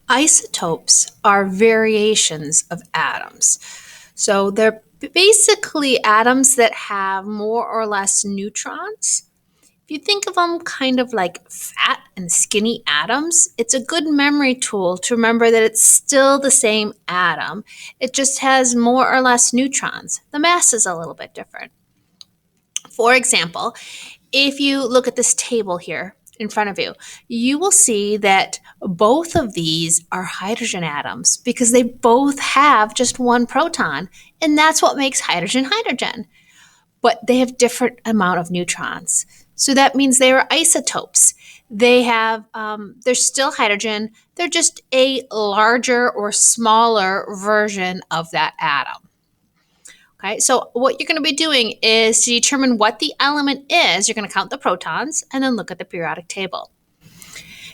Isotopes are variations of atoms. So they're basically atoms that have more or less neutrons. If you think of them kind of like fat and skinny atoms, it's a good memory tool to remember that it's still the same atom. It just has more or less neutrons. The mass is a little bit different. For example, if you look at this table here in front of you, you will see that both of these are hydrogen atoms because they both have just one proton, and that's what makes hydrogen hydrogen. But they have different amount of neutrons. So that means they are isotopes. They're still hydrogen. They're just a larger or smaller version of that atom. Okay, so what you're going to be doing is to determine what the element is, you're going to count the protons and then look at the periodic table.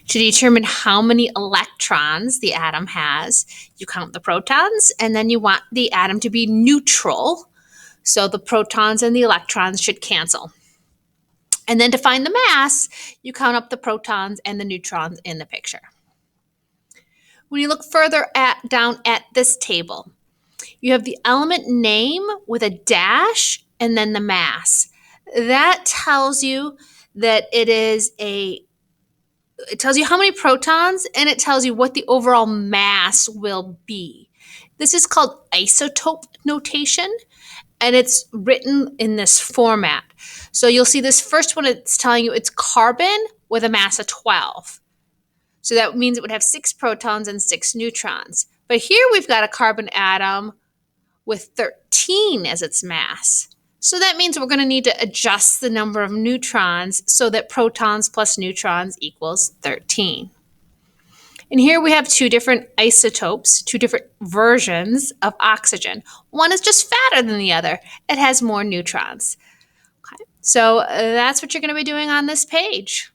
To determine how many electrons the atom has, you count the protons and then you want the atom to be neutral. So the protons and the electrons should cancel. And then to find the mass, you count up the protons and the neutrons in the picture. When you look further down at this table, you have the element name with a dash and then the mass. That tells you that it tells you how many protons and it tells you what the overall mass will be. This is called isotope notation and it's written in this format. So you'll see this first one, it's telling you it's carbon with a mass of 12. So that means it would have 6 protons and 6 neutrons. But here we've got a carbon atom with 13 as its mass. So that means we're going to need to adjust the number of neutrons so that protons plus neutrons equals 13. And here we have 2 different isotopes, 2 different versions of oxygen. One is just fatter than the other. It has more neutrons. Okay. So that's what you're going to be doing on this page.